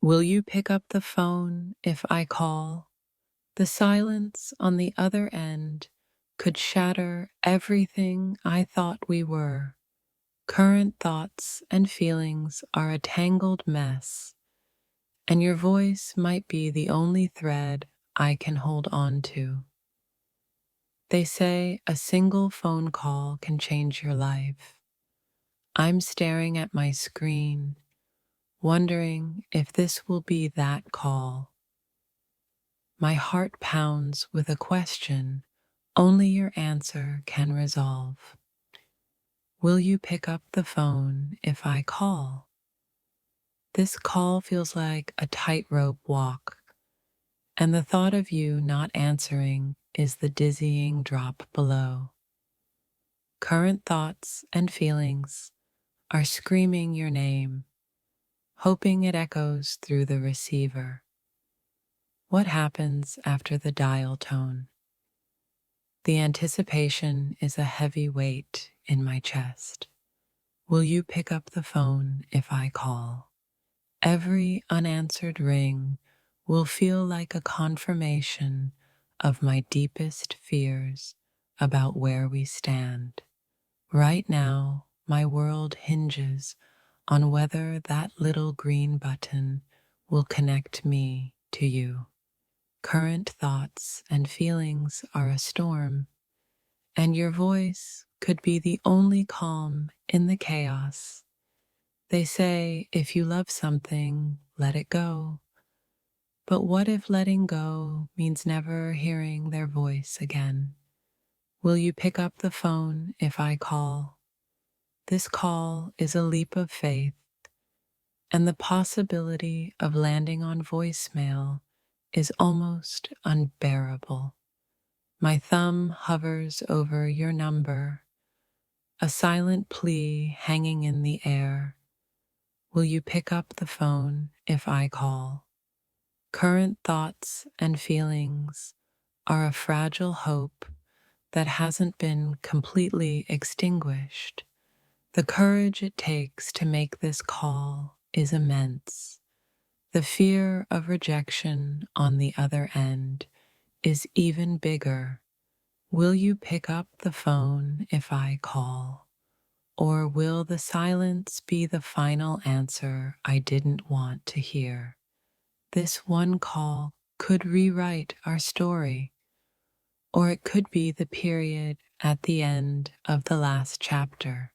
Will you pick up the phone if I call? The silence on the other end could shatter everything I thought we were. Current thoughts and feelings are a tangled mess, and your voice might be the only thread I can hold on to. They say a single phone call can change your life. I'm staring at my screen, wondering if this will be that call. My heart pounds with a question only your answer can resolve. Will you pick up the phone if I call? This call feels like a tightrope walk, and the thought of you not answering is the dizzying drop below. Current thoughts and feelings are screaming your name, hoping it echoes through the receiver. What happens after the dial tone? The anticipation is a heavy weight in my chest. Will you pick up the phone if I call? Every unanswered ring will feel like a confirmation of my deepest fears about where we stand. Right now, my world hinges on whether that little green button will connect me to you. Current thoughts and feelings are a storm, and your voice could be the only calm in the chaos. They say if you love something, let it go. But what if letting go means never hearing their voice again? Will you pick up the phone if I call? This call is a leap of faith, and the possibility of landing on voicemail is almost unbearable. My thumb hovers over your number, a silent plea hanging in the air. Will you pick up the phone if I call? Current thoughts and feelings are a fragile hope that hasn't been completely extinguished. The courage it takes to make this call is immense. The fear of rejection on the other end is even bigger. Will you pick up the phone if I call? Or will the silence be the final answer I didn't want to hear? This one call could rewrite our story, or it could be the period at the end of the last chapter.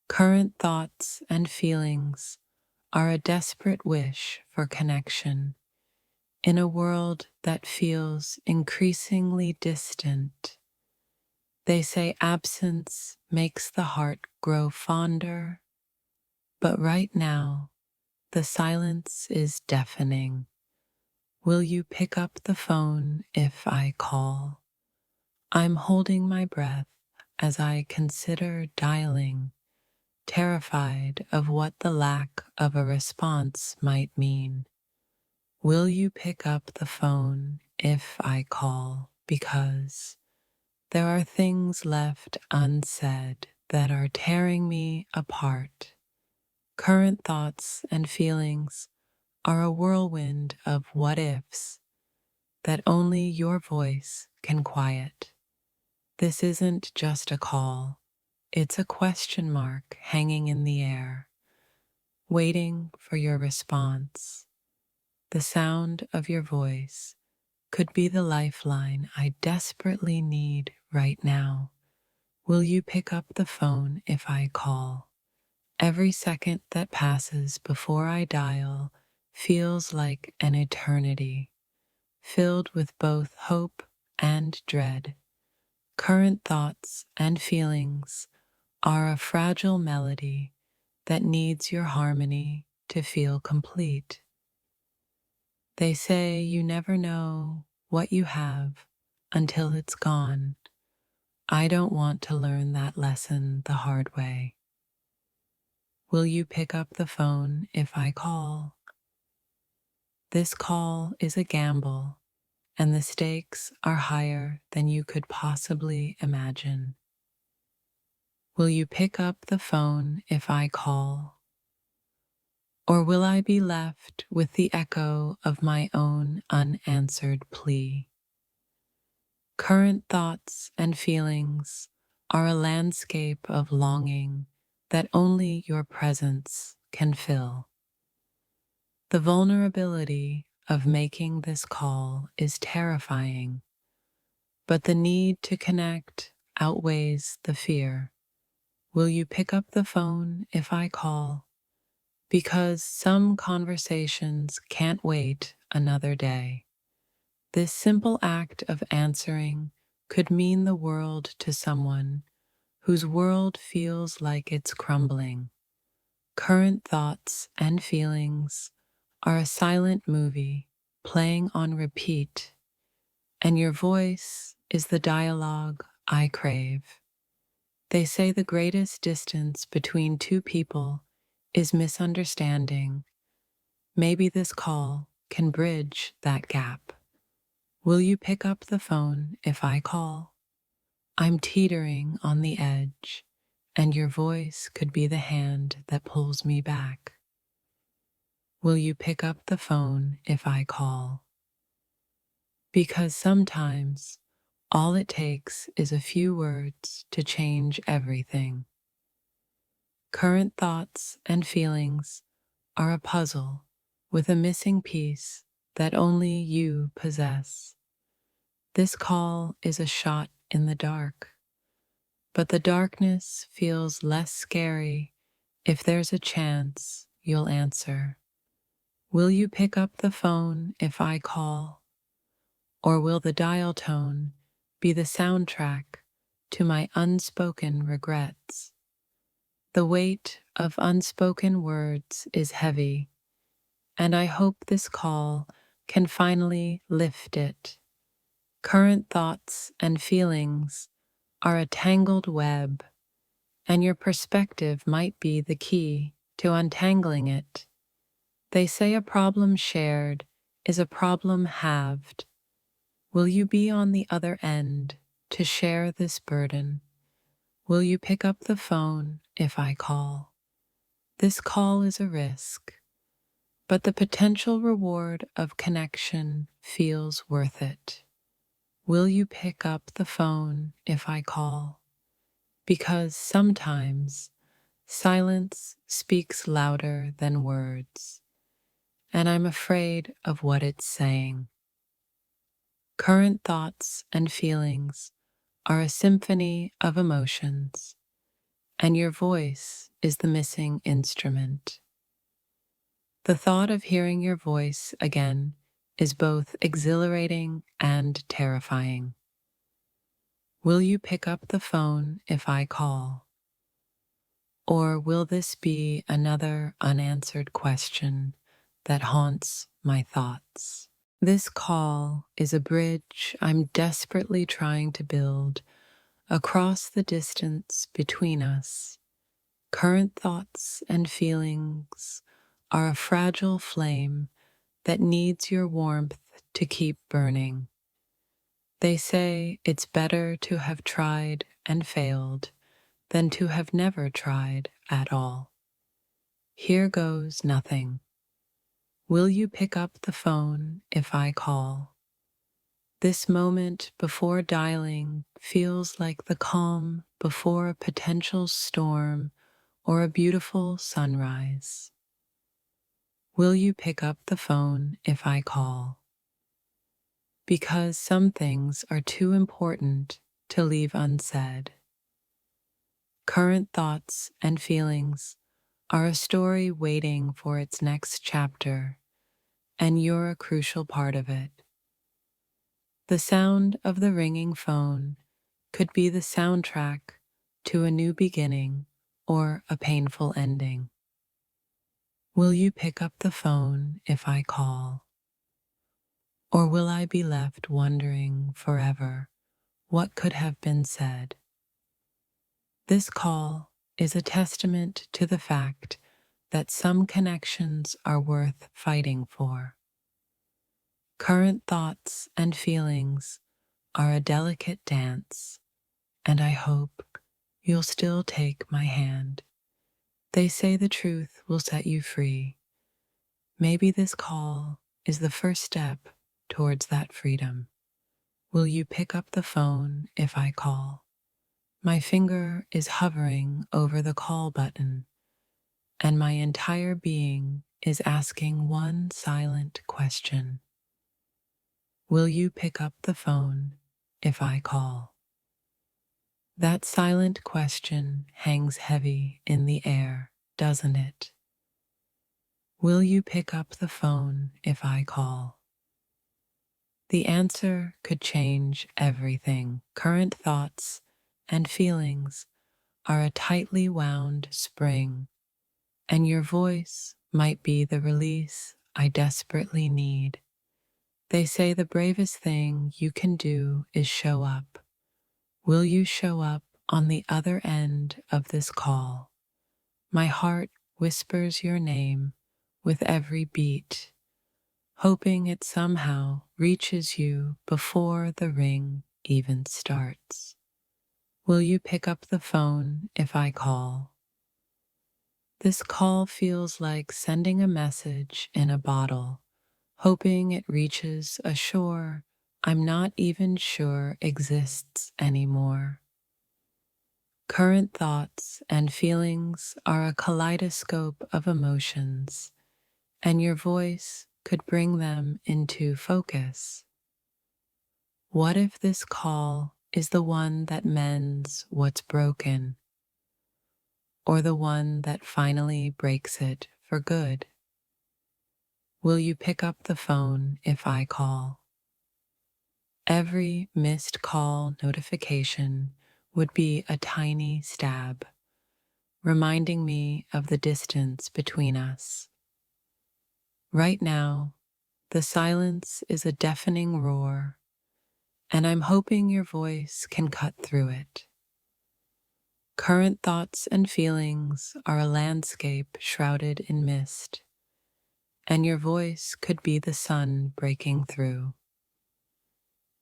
Current thoughts and feelings are a desperate wish for connection in a world that feels increasingly distant. They say absence makes the heart grow fonder, but right now, the silence is deafening. Will you pick up the phone if I call? I'm holding my breath as I consider dialing, terrified of what the lack of a response might mean. Will you pick up the phone if I call? Because there are things left unsaid that are tearing me apart. Current thoughts and feelings are a whirlwind of what ifs that only your voice can quiet. This isn't just a call, it's a question mark hanging in the air, waiting for your response. The sound of your voice could be the lifeline I desperately need right now. Will you pick up the phone if I call? Every second that passes before I dial feels like an eternity, filled with both hope and dread. Current thoughts and feelings are a fragile melody that needs your harmony to feel complete. They say you never know what you have until it's gone. I don't want to learn that lesson the hard way. Will you pick up the phone if I call? This call is a gamble, and the stakes are higher than you could possibly imagine. Will you pick up the phone if I call? Or will I be left with the echo of my own unanswered plea? Current thoughts and feelings are a landscape of longing that only your presence can fill. The vulnerability of making this call is terrifying, but the need to connect outweighs the fear. Will you pick up the phone if I call? Because some conversations can't wait another day. This simple act of answering could mean the world to someone whose world feels like it's crumbling. Current thoughts and feelings are a silent movie playing on repeat, and your voice is the dialogue I crave. They say the greatest distance between two people is misunderstanding. Maybe this call can bridge that gap. Will you pick up the phone if I call? I'm teetering on the edge, and your voice could be the hand that pulls me back. Will you pick up the phone if I call? Because sometimes all it takes is a few words to change everything. Current thoughts and feelings are a puzzle with a missing piece that only you possess. This call is a shot in the dark, but the darkness feels less scary if there's a chance you'll answer. Will you pick up the phone if I call? Or will the dial tone be the soundtrack to my unspoken regrets? The weight of unspoken words is heavy, and I hope this call can finally lift it. Current thoughts and feelings are a tangled web, and your perspective might be the key to untangling it. They say a problem shared is a problem halved. Will you be on the other end to share this burden? Will you pick up the phone if I call? This call is a risk, but the potential reward of connection feels worth it. Will you pick up the phone if I call? Because sometimes silence speaks louder than words, and I'm afraid of what it's saying. Current thoughts and feelings are a symphony of emotions, and your voice is the missing instrument. The thought of hearing your voice again is both exhilarating and terrifying. Will you pick up the phone if I call? Or will this be another unanswered question that haunts my thoughts? This call is a bridge I'm desperately trying to build across the distance between us. Current thoughts and feelings are a fragile flame that needs your warmth to keep burning. They say it's better to have tried and failed than to have never tried at all. Here goes nothing. Will you pick up the phone if I call? This moment before dialing feels like the calm before a potential storm or a beautiful sunrise. Will you pick up the phone if I call? Because some things are too important to leave unsaid. Current thoughts and feelings are a story waiting for its next chapter, and you're a crucial part of it. The sound of the ringing phone could be the soundtrack to a new beginning or a painful ending. Will you pick up the phone if I call? Or will I be left wondering forever what could have been said? This call is a testament to the fact that some connections are worth fighting for. Current thoughts and feelings are a delicate dance, and I hope you'll still take my hand. They say the truth will set you free, Maybe this call is the first step towards that freedom. Will you pick up the phone if I call? My finger is hovering over the call button, and my entire being is asking one silent question. Will you pick up the phone if I call? That silent question hangs heavy in the air, doesn't it? Will you pick up the phone if I call? The answer could change everything. Current thoughts and feelings are a tightly wound spring, and your voice might be the release I desperately need. They say the bravest thing you can do is show up. Will you show up on the other end of this call? My heart whispers your name with every beat, hoping it somehow reaches you before the ring even starts. Will you pick up the phone if I call? This call feels like sending a message in a bottle, hoping it reaches a shore I'm not even sure exists anymore. Current thoughts and feelings are a kaleidoscope of emotions, and your voice could bring them into focus. What if this call is the one that mends what's broken, or the one that finally breaks it for good? Will you pick up the phone if I call? Every missed call notification would be a tiny stab, reminding me of the distance between us. Right now, the silence is a deafening roar, and I'm hoping your voice can cut through it. Current thoughts and feelings are a landscape shrouded in mist, and your voice could be the sun breaking through.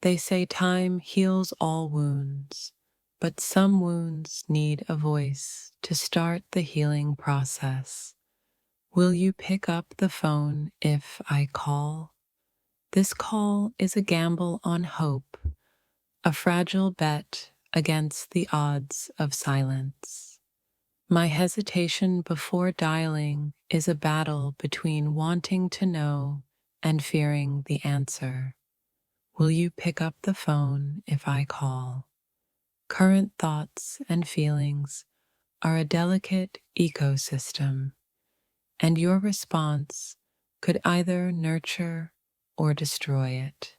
They say time heals all wounds, but some wounds need a voice to start the healing process. Will you pick up the phone if I call? This call is a gamble on hope, a fragile bet against the odds of silence. My hesitation before dialing is a battle between wanting to know and fearing the answer. Will you pick up the phone if I call? Current thoughts and feelings are a delicate ecosystem, and your response could either nurture or destroy it.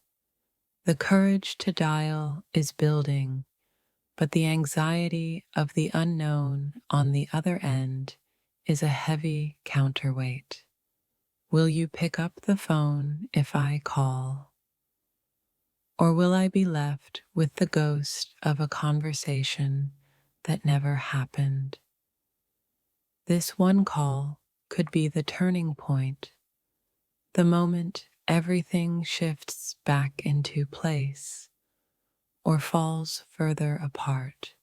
The courage to dial is building, but the anxiety of the unknown on the other end is a heavy counterweight. Will you pick up the phone if I call? Or will I be left with the ghost of a conversation that never happened? This one call could be the turning point, the moment everything shifts back into place or falls further apart.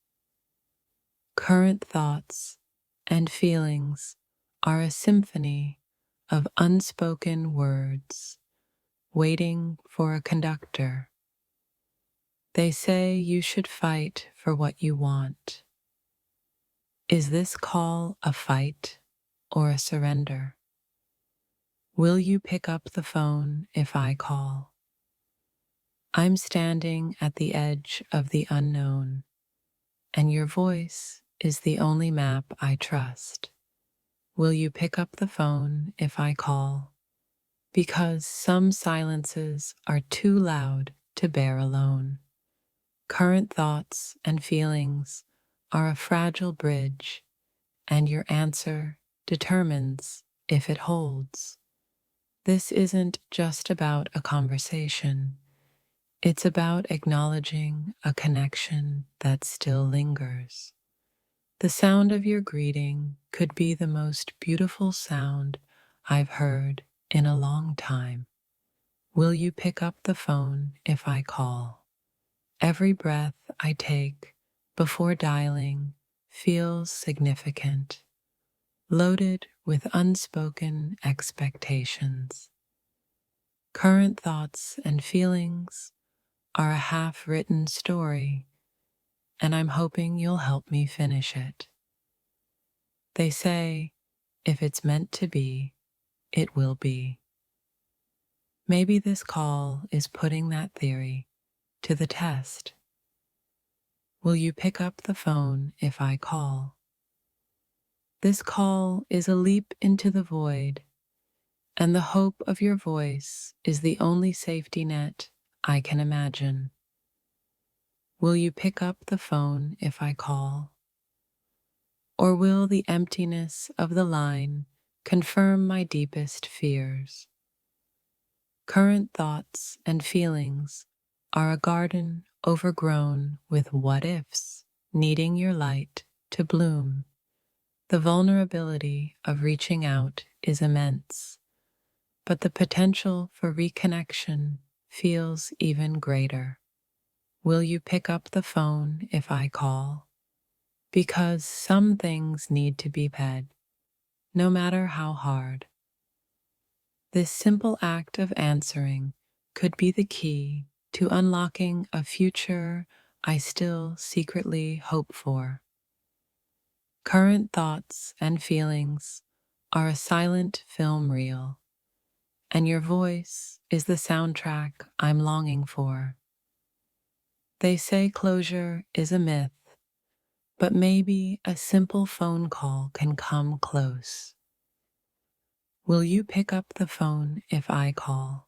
Current thoughts and feelings are a symphony of unspoken words waiting for a conductor. They say you should fight for what you want. Is this call a fight or a surrender? Will you pick up the phone if I call? I'm standing at the edge of the unknown, and your voice is the only map I trust. Will you pick up the phone if I call? Because some silences are too loud to bear alone. Current thoughts and feelings are a fragile bridge, and your answer determines if it holds. This isn't just about a conversation. It's about acknowledging a connection that still lingers. The sound of your greeting could be the most beautiful sound I've heard in a long time. Will you pick up the phone if I call? Every breath I take before dialing feels significant, loaded with unspoken expectations. Current thoughts and feelings are a half-written story, and I'm hoping you'll help me finish it. They say, if it's meant to be, it will be. Maybe this call is putting that theory to the test. Will you pick up the phone if I call? This call is a leap into the void, and the hope of your voice is the only safety net I can imagine. Will you pick up the phone if I call? Or will the emptiness of the line confirm my deepest fears? Current thoughts and feelings are a garden overgrown with what-ifs, needing your light to bloom. The vulnerability of reaching out is immense, but the potential for reconnection feels even greater. Will you pick up the phone if I call? Because some things need to be said, no matter how hard. This simple act of answering could be the key to unlocking a future I still secretly hope for. Current thoughts and feelings are a silent film reel, and your voice is the soundtrack I'm longing for. They say closure is a myth, but maybe a simple phone call can come close. Will you pick up the phone if I call?